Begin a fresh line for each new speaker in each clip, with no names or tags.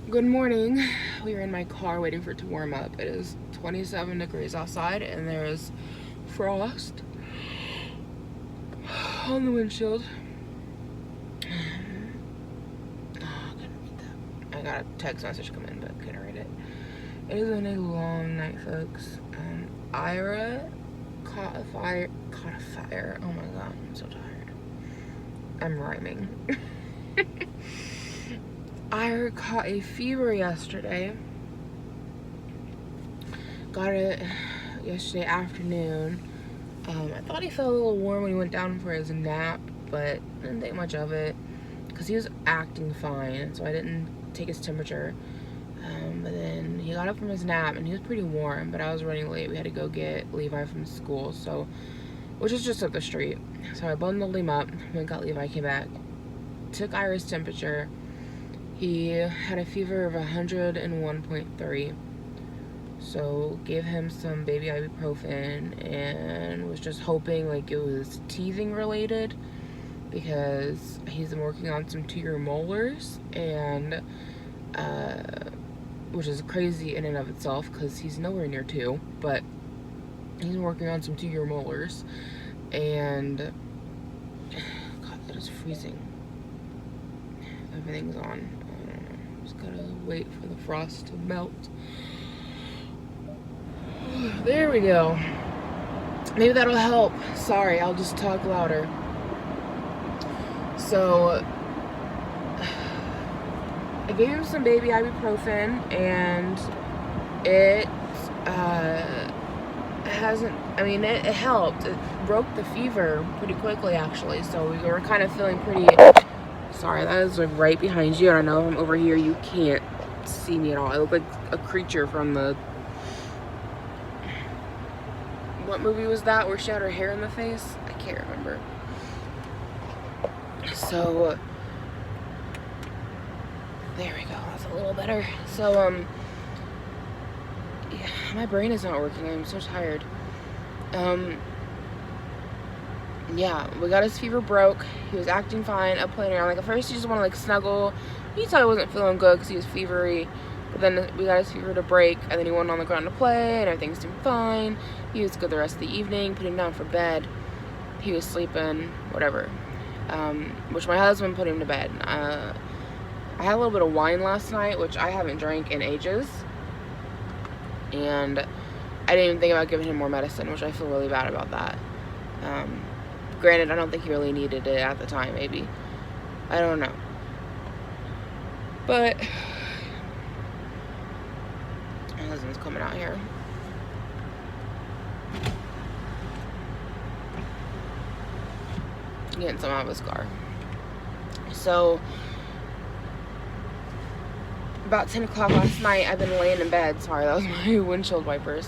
Good morning. We are in my car waiting for it to warm up. It is 27 degrees outside and there is frost on the windshield. Oh, couldn't read that. I got a text message come in, but couldn't read it. It has been a long night, folks. Ira caught a fire. Oh my god, I'm so tired. I'm rhyming. Ira caught a fever yesterday. Got it yesterday afternoon. I thought he felt a little warm when he went down for his nap, but didn't think much of it because he was acting fine, so I didn't take his temperature. But then he got up from his nap and he was pretty warm, but I was running late. We had to go get Levi from school, which is just up the street. So I bundled him up, went got Levi, came back, took Ira's temperature. He had a fever of 101.3. So gave him some baby ibuprofen and was just hoping like it was teething related because he's been working on some 2-year molars, and which is crazy in and of itself because he's nowhere near 2, but he's been working on some 2-year molars, and God, that is freezing. Everything's on. I don't know. Just gotta wait for the frost to melt. There we go. Maybe that'll help. Sorry, I'll just talk louder. So I gave him some baby ibuprofen, and it it helped. It broke the fever pretty quickly, actually. So we were kind of feeling pretty. Sorry, that is like right behind you. I don't know if I'm over here. You can't see me at all. I look like a creature from the. What movie was that where she had her hair in the face? I can't remember. So there we go. That's a little better. So yeah, my brain is not working. I'm so tired. Yeah, we got his fever broke. He was acting fine, up playing around. Like at first he just wanted to like snuggle. He thought he wasn't feeling good because he was fevery. But then we got his fever to break, and then he went on the ground to play, and everything seemed fine. He was good the rest of the evening. Put him down for bed. He was sleeping, whatever. Which my husband put him to bed. I had a little bit of wine last night, which I haven't drank in ages. And I didn't even think about giving him more medicine, which I feel really bad about that. Granted, I don't think he really needed it at the time, maybe. I don't know. But my husband's coming out here. Getting some out of his car. So about 10 o'clock last night, I've been laying in bed. Sorry, that was my windshield wipers.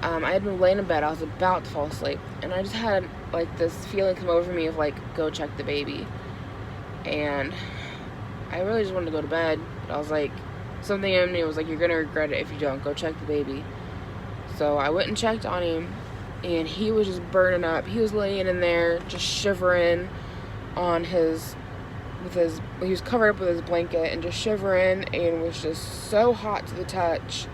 I had been laying in bed. I was about to fall asleep, and I just had like this feeling come over me of like, go check the baby. And I really just wanted to go to bed, but I was like, something in me was like, you're gonna regret it if you don't. Go check the baby. So I went and checked on him, and he was just burning up. He was laying in there just shivering on he was covered up with his blanket and just shivering, and was just so hot to the touch.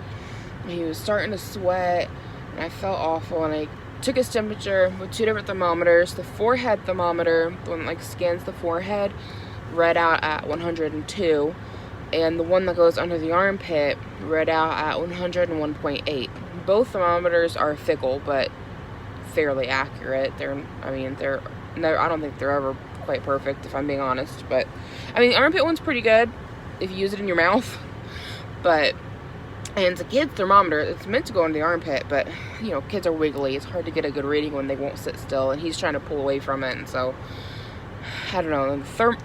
He was starting to sweat, and I felt awful, and I took his temperature with 2 different thermometers. The forehead thermometer, the one that like scans the forehead, read out at 102, and the one that goes under the armpit read out at 101.8. Both thermometers are fickle, but fairly accurate. I don't think they're ever quite perfect, if I'm being honest, but I mean, the armpit one's pretty good if you use it in your mouth, and it's a kid's thermometer. It's meant to go in the armpit, but you know, kids are wiggly. It's hard to get a good reading when they won't sit still, and he's trying to pull away from it, and so I don't know.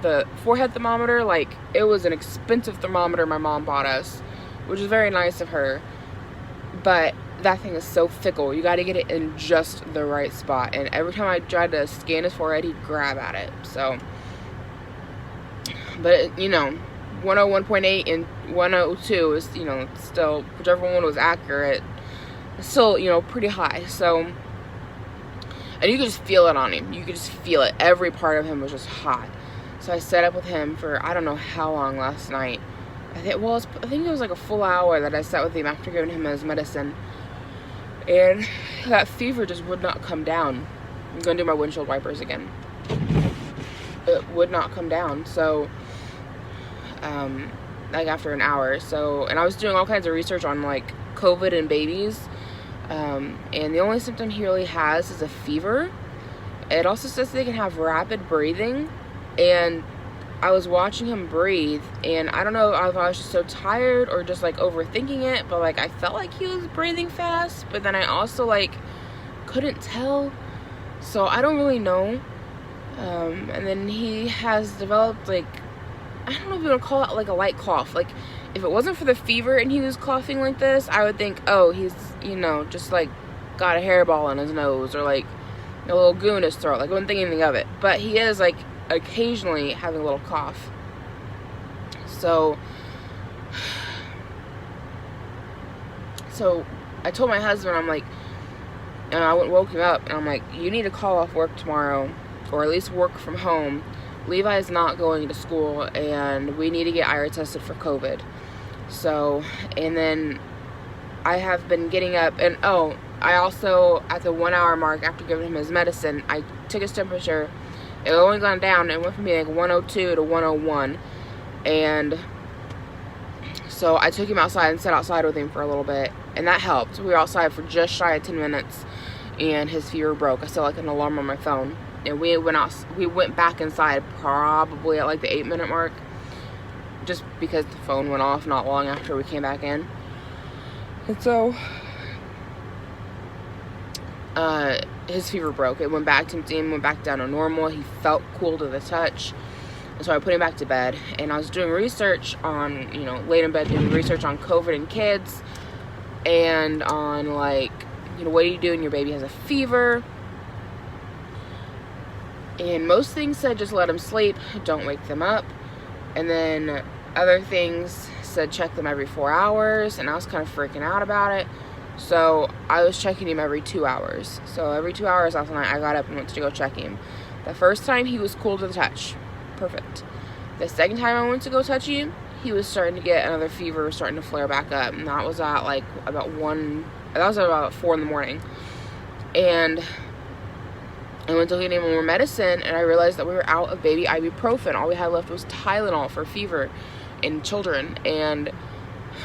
The forehead thermometer, like, it was an expensive thermometer my mom bought us, which is very nice of her, but that thing is so fickle. You got to get it in just the right spot, and every time I tried to scan his forehead, he'd grab at it. So, but you know, 101.8 and 102 is, you know, still, whichever one was accurate, still, you know, pretty high. So, and you could just feel it on him. You could just feel it. Every part of him was just hot. So I sat up with him for I don't know how long last night. I think it was like a full hour that I sat with him after giving him his medicine. And that fever just would not come down. I'm going to do my windshield wipers again. It would not come down. So, like after an hour. So, and I was doing all kinds of research on like COVID and babies. And the only symptom he really has is a fever. It also says they can have rapid breathing. And I was watching him breathe, and I don't know if I was just so tired or just like overthinking it, but like I felt like he was breathing fast, but then I also like couldn't tell, so I don't really know. And then he has developed like, I don't know if you want to call it like a light cough. Like if it wasn't for the fever and he was coughing like this, I would think, oh, he's, you know, just like got a hairball in his nose or like a little goo in his throat. Like I wouldn't think anything of it, but he is like occasionally having a little cough. So I told my husband, I'm like, and I woke him up and I'm like, you need to call off work tomorrow, or at least work from home. Levi is not going to school and we need to get Ira tested for COVID. So, and then I have been getting up, and oh, I also, at the 1 hour mark after giving him his medicine, I took his temperature. It only gone down. It went from being like 102 to 101. And so I took him outside and sat outside with him for a little bit. And that helped. We were outside for just shy of 10 minutes. And his fever broke. I set like an alarm on my phone. And we went back inside probably at like the 8-minute mark. Just because the phone went off not long after we came back in. And so his fever broke. It went back to him, went back down to normal. He felt cool to the touch. And so I put him back to bed. And I was doing research on, you know, laying in bed doing research on COVID in kids. And on like, you know, what do you do when your baby has a fever? And most things said just let them sleep, don't wake them up. And then other things said check them every 4 hours. And I was kind of freaking out about it. So I was checking him every 2 hours. So every 2 hours last night I got up and went to go check him. The first time he was cool to the touch. Perfect. The second time I went to go touch him, he was starting to get another fever, starting to flare back up. And that was at like about 4 in the morning. And I went to get him more medicine, and I realized that we were out of baby ibuprofen. All we had left was Tylenol for fever in children. And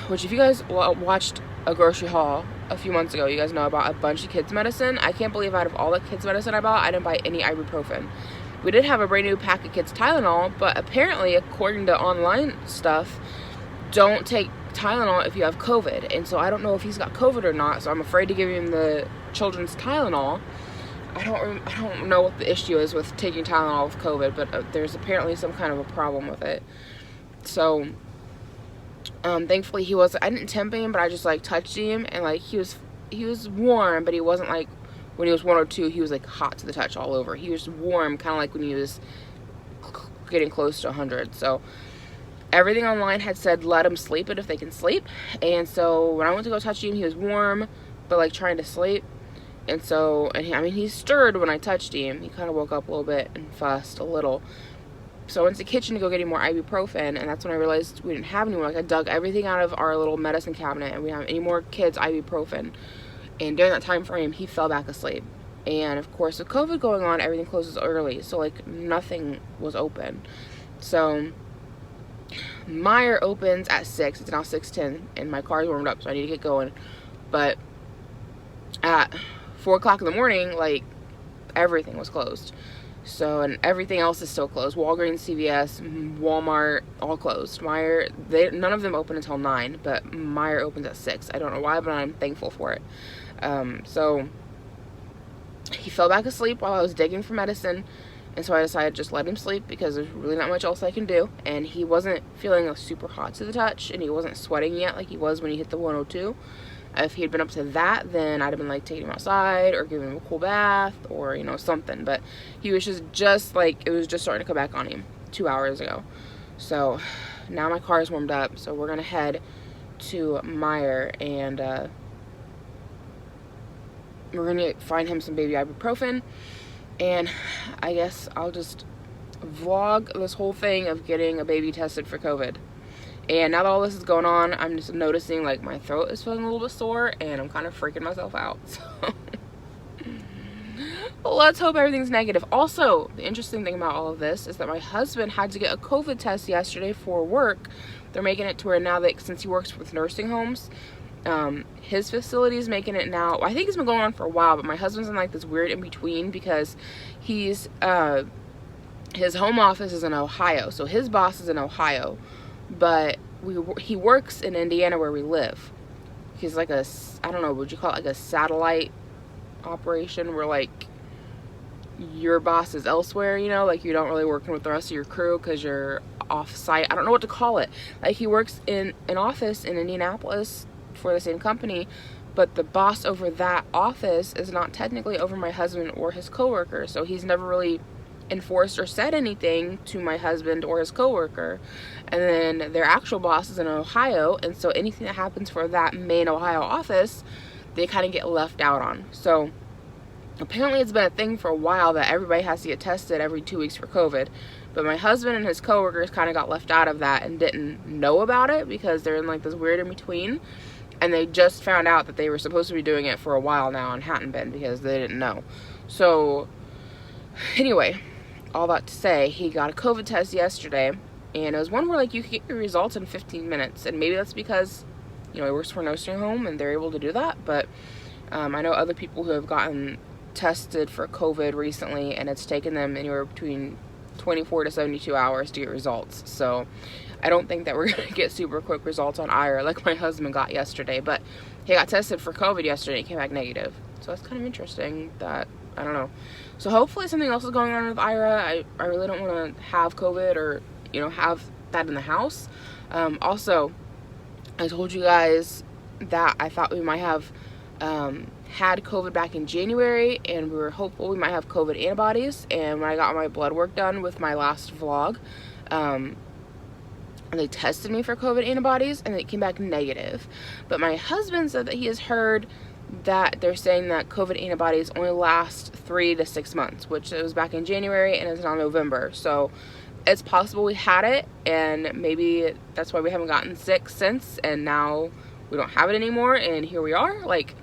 which, if you guys watched a grocery haul a few months ago, you guys know about a bunch of kids medicine. I can't believe out of all the kids medicine I bought, I didn't buy any ibuprofen. We did have a brand new pack of kids Tylenol, but apparently according to online stuff, don't take Tylenol if you have COVID. And so I don't know if he's got COVID or not, so I'm afraid to give him the children's Tylenol. I don't know what the issue is with taking Tylenol with COVID, but there's apparently some kind of a problem with it. So thankfully I didn't temp him, but I just like touched him, and like he was warm, but he wasn't like when he was 102, he was like hot to the touch all over. He was warm, kind of like when he was getting close to 100. So everything online had said let him sleep it if they can sleep. And so when I went to go touch him, he was warm, but like trying to sleep. And so, he stirred when I touched him. He kind of woke up a little bit and fussed a little. So I went to the kitchen to go get him more ibuprofen, and that's when I realized we didn't have any more. Like, I dug everything out of our little medicine cabinet, and we didn't have any more kids' ibuprofen. And during that time frame, he fell back asleep. And, of course, with COVID going on, everything closes early. So, like, nothing was open. So Meijer opens at 6. It's now 6:10, and my car's warmed up, so I need to get going. But at 4 o'clock in the morning, like, everything was closed. So, and everything else is still closed. Walgreens, CVS, Walmart, all closed. Meijer, none of them open until 9, but Meijer opens at 6. I don't know why, but I'm thankful for it. So he fell back asleep while I was digging for medicine, and so I decided to just let him sleep because there's really not much else I can do. And he wasn't feeling super hot to the touch, and he wasn't sweating yet like he was when he hit the 102. If he had been up to that, then I'd have been like taking him outside or giving him a cool bath or, you know, something. But he was just like, it was just starting to come back on him 2 hours ago. So now my car is warmed up, so we're gonna head to Meijer, and we're gonna find him some baby ibuprofen. And I guess I'll just vlog this whole thing of getting a baby tested for COVID. And now that all this is going on, I'm just noticing like my throat is feeling a little bit sore, and I'm kind of freaking myself out. So let's hope everything's negative. Also, the interesting thing about all of this is that my husband had to get a COVID test yesterday for work. They're making it to where now that, since he works with nursing homes, his facility is making it now. I think it's been going on for a while, but my husband's in like this weird in between because he's his home office is in Ohio, so his boss is in Ohio, but he works in Indiana where we live. He's like a, I don't know, would you call it like a satellite operation where like your boss is elsewhere, you know, like you don't really working with the rest of your crew because you're off site. I don't know what to call it. Like he works in an office in Indianapolis for the same company, but the boss over that office is not technically over my husband or his coworker, so he's never really enforced or said anything to my husband or his coworker. And then their actual boss is in Ohio, and so anything that happens for that main Ohio office, they kind of get left out on. So apparently it's been a thing for a while that everybody has to get tested every 2 weeks for COVID, but my husband and his coworkers kind of got left out of that and didn't know about it because they're in like this weird in between, and they just found out that they were supposed to be doing it for a while now and hadn't been because they didn't know. So anyway, all that to say, he got a COVID test yesterday, and it was one where like you could get your results in 15 minutes, and maybe that's because, you know, he works for a nursing home and they're able to do that, but I know other people who have gotten tested for COVID recently, and it's taken them anywhere between 24 to 72 hours to get results. So I don't think that we're gonna get super quick results on Ira like my husband got yesterday, but he got tested for COVID yesterday and came back negative. So that's kind of interesting that, I don't know. So hopefully something else is going on with Ira. I really don't want to have COVID or, you know, have that in the house. Also, I told you guys that I thought we might have had COVID back in January, and we were hopeful we might have COVID antibodies. And when I got my blood work done with my last vlog, they tested me for COVID antibodies and it came back negative. But my husband said that he has heard that they're saying that COVID antibodies only last 3 to 6 months, which it was back in January and it's now November. So it's possible we had it, and maybe that's why we haven't gotten sick since, and now we don't have it anymore, and here we are. Like,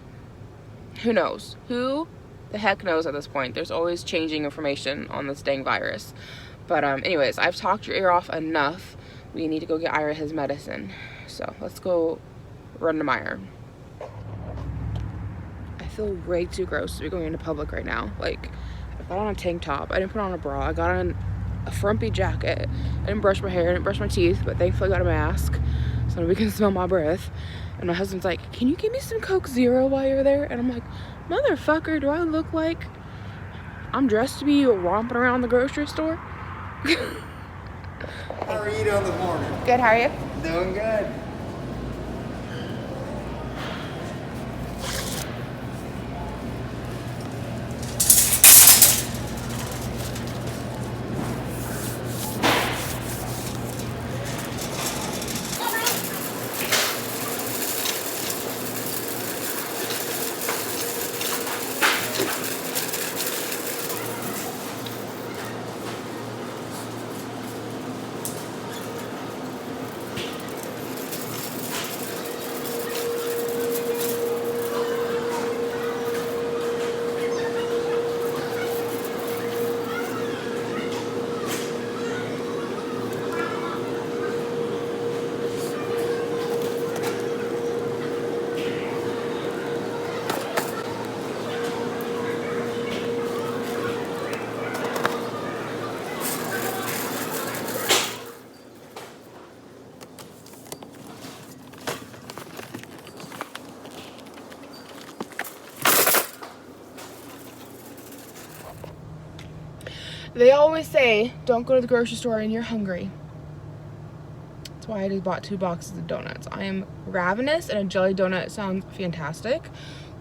who knows? Who the heck knows at this point? There's always changing information on this dang virus. But anyways, I've talked your ear off enough. We need to go get Ira his medicine. So let's go run to Meijer. I feel way too gross to be going into public right now. Like, I got on a tank top. I didn't put on a bra. I got on a frumpy jacket. I didn't brush my hair. I didn't brush my teeth. But thankfully I got a mask so nobody can smell my breath. And my husband's like, can you give me some Coke Zero while you're there? And I'm like, motherfucker, do I look like I'm dressed to be romping around the grocery store?
How are you doing this morning?
Good, how are you?
Doing good.
They always say, don't go to the grocery store and you're hungry. That's why I just bought 2 boxes of donuts. I am ravenous, and a jelly donut sounds fantastic.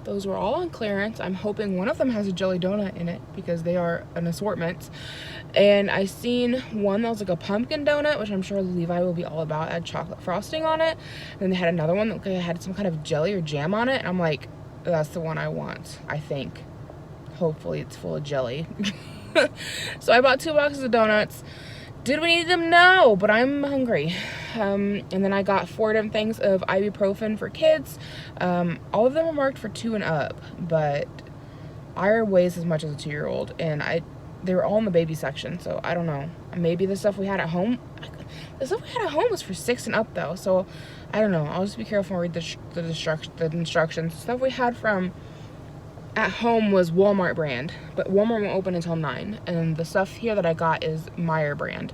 Those were all on clearance. I'm hoping one of them has a jelly donut in it because they are an assortment. And I seen one that was like a pumpkin donut, which I'm sure Levi will be all about. It had chocolate frosting on it. And then they had another one that had some kind of jelly or jam on it. And I'm like, that's the one I want, I think. Hopefully it's full of jelly. So I bought 2 boxes of donuts, Did we need them? No, but I'm hungry. And then I got 4 different things of ibuprofen for kids. All of them are marked for 2 and up, but Ira weighs as much as a 2-year-old, and they were all in the baby section, so I don't know. Maybe the stuff we had at home, was for 6 and up though, so I don't know. I'll just be careful and read the instructions. Stuff we had from at home was Walmart brand, but Walmart won't open until 9, and the stuff here that I got is Meijer brand.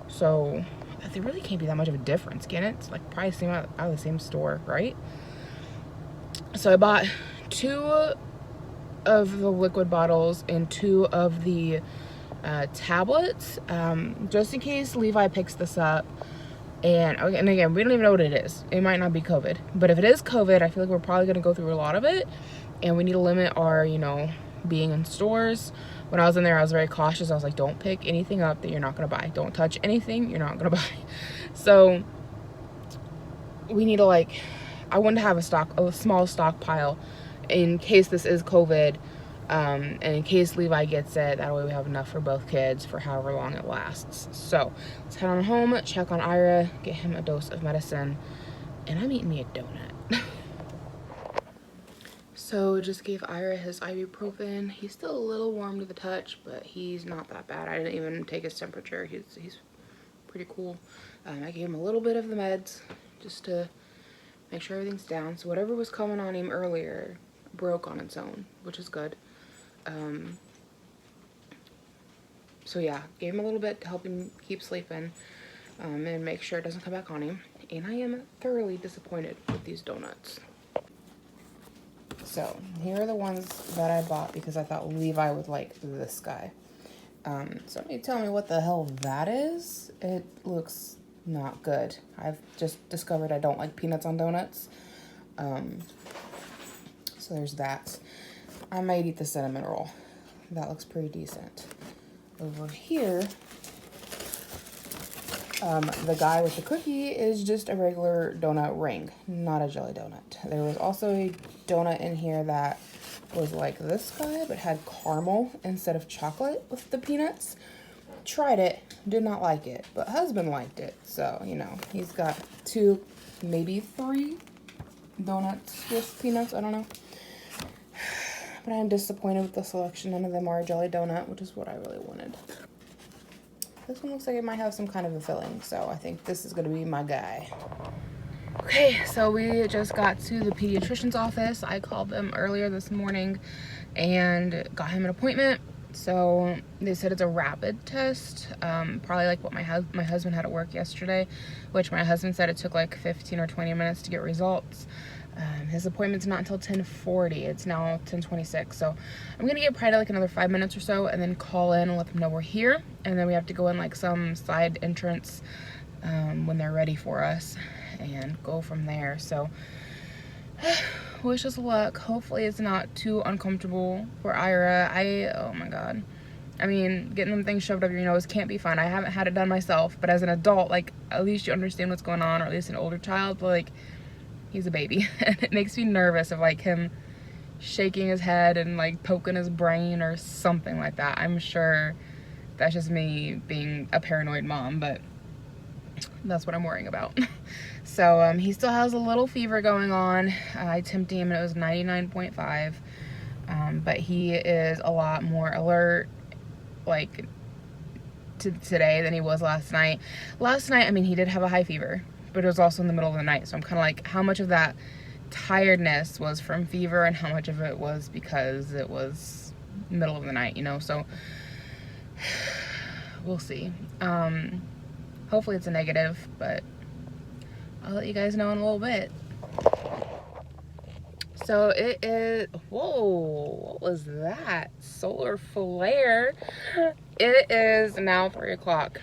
So there really can't be that much of a difference, can it? It's like probably out of the same store, right? So I bought 2 of the liquid bottles and 2 of the tablets, just in case Levi picks this up. And again, we don't even know what it is. It might not be COVID, but if it is COVID, I feel like we're probably going to go through a lot of it, and we need to limit our, being in stores. When I was in there, I was very cautious. I was like, don't pick anything up that you're not going to buy. Don't touch anything you're not going to buy. So we need to, I wanted to have a small stockpile in case this is COVID, and in case Levi gets it. That way we have enough for both kids for however long it lasts. So let's head on home, check on Ira, get him a dose of medicine, and I'm eating me a donut. So just gave Ira his ibuprofen. He's still a little warm to the touch, but he's not that bad. I didn't even take his temperature. He's pretty cool. I gave him a little bit of the meds just to make sure everything's down. So whatever was coming on him earlier broke on its own, which is good. So yeah, gave him a little bit to help him keep sleeping, and make sure it doesn't come back on him. And I am thoroughly disappointed with these donuts. So here are the ones that I bought because I thought Levi would like this guy. So you tell me what the hell that is. It looks not good. I've just discovered I don't like peanuts on donuts. So there's that. I might eat the cinnamon roll. That looks pretty decent. Over here, the guy with the cookie is just a regular donut ring, not a jelly donut. There was also a donut in here that was like this guy, but had caramel instead of chocolate with the peanuts. Tried it, did not like it, but husband liked it. So, he's got 2, maybe 3 donuts with peanuts, I don't know. But I'm disappointed with the selection. None of them are a jelly donut, which is what I really wanted. This one looks like it might have some kind of a filling, so I think this is going to be my guy. Okay, so we just got to the pediatrician's office. I called them earlier this morning and got him an appointment. So they said it's a rapid test, probably like what my husband had at work yesterday, which my husband said it took like 15 or 20 minutes to get results. His appointment's not until 10:40. It's now 10:26. So I'm gonna get probably like another 5 minutes or so and then call in and let them know we're here. And then we have to go in like some side entrance when they're ready for us and go from there. So wish us luck. Hopefully it's not too uncomfortable for Ira. Oh my God. I mean, getting them things shoved up your nose can't be fun. I haven't had it done myself, but as an adult, like, at least you understand what's going on, or at least an older child, but like, he's a baby. And it makes me nervous of like him shaking his head and like poking his brain or something like that. I'm sure that's just me being a paranoid mom, but that's what I'm worrying about. So he still has a little fever going on. I tempted him and it was 99.5. But he is a lot more alert like today than he was last night. Last night, I mean, he did have a high fever, but it was also in the middle of the night. So I'm kind of like, how much of that tiredness was from fever and how much of it was because it was middle of the night, So we'll see. Hopefully it's a negative, but I'll let you guys know in a little bit. So it is, whoa, what was that? Solar flare. It is now 3 o'clock.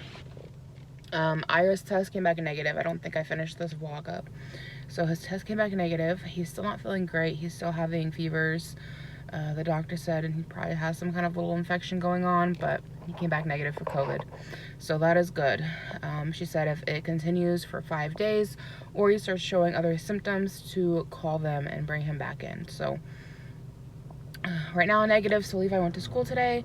Ira's test came back negative. I don't think I finished this vlog up. So his test came back negative. He's still not feeling great. He's still having fevers. The doctor said, and he probably has some kind of little infection going on, but he came back negative for COVID. So that is good. She said if it continues for 5 days or he starts showing other symptoms, to call them and bring him back in. So right now negative. So Levi went to school today.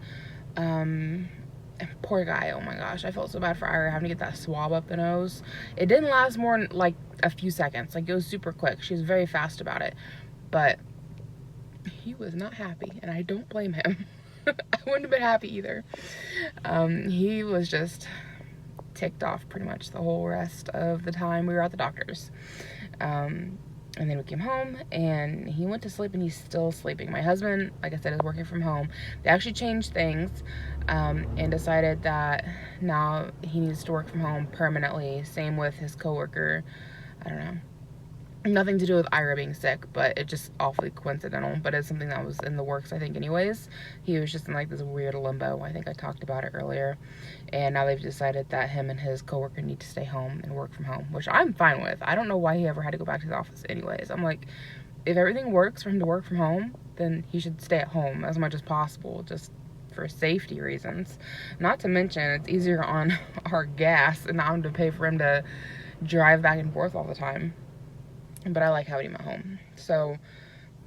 poor guy, oh my gosh, I felt so bad for Ira having to get that swab up the nose. It didn't last more than like a few seconds. Like, it was super quick. She was very fast about it, but he was not happy, and I don't blame him. I wouldn't have been happy either. He was just ticked off pretty much the whole rest of the time we were at the doctor's. And then we came home, and he went to sleep, and he's still sleeping. My husband, like I said, is working from home. They actually changed things and decided that now he needs to work from home permanently. Same with his coworker. I don't know. Nothing to do with Ira being sick, but it's just awfully coincidental. But it's something that was in the works, I think, anyways. He was just in like this weird limbo. I think I talked about it earlier. And now they've decided that him and his coworker need to stay home and work from home, which I'm fine with. I don't know why he ever had to go back to the office anyways. I'm like, if everything works for him to work from home, then he should stay at home as much as possible, just for safety reasons. Not to mention, it's easier on our gas and not having to pay for him to drive back and forth all the time. But I like having him at home, so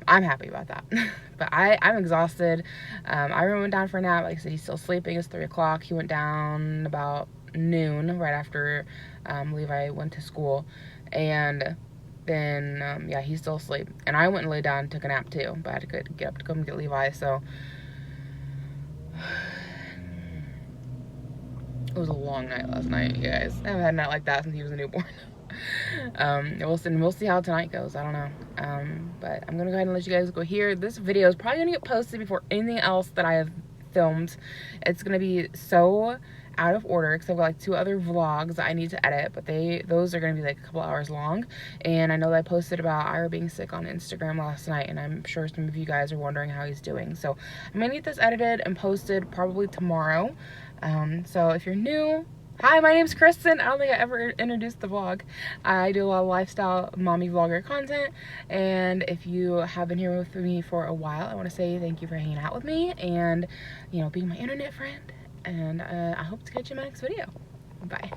I'm happy about that. But I'm exhausted. I went down for a nap. Like I said, he's still sleeping. It's 3 o'clock. He went down about noon, right after Levi went to school. And then, yeah, he's still asleep. And I went and lay down and took a nap too, but I had to get up to come get Levi, so it was a long night last night, you guys. I haven't had a night like that since he was a newborn. We'll see how tonight goes. I don't know. But I'm gonna go ahead and let you guys go here. This video is probably gonna get posted before anything else that I have filmed. It's gonna be so out of order because I've got like 2 other vlogs that I need to edit, but those are gonna be like a couple hours long. And I know that I posted about Ira being sick on Instagram last night, and I'm sure some of you guys are wondering how he's doing. So I'm gonna get this edited and posted probably tomorrow. So if you're new, hi, my name's Cristin. I don't think I ever introduced the vlog. I do a lot of lifestyle mommy vlogger content, and if you have been here with me for a while, I want to say thank you for hanging out with me and, you know, being my internet friend, and I hope to catch you in my next video. Bye.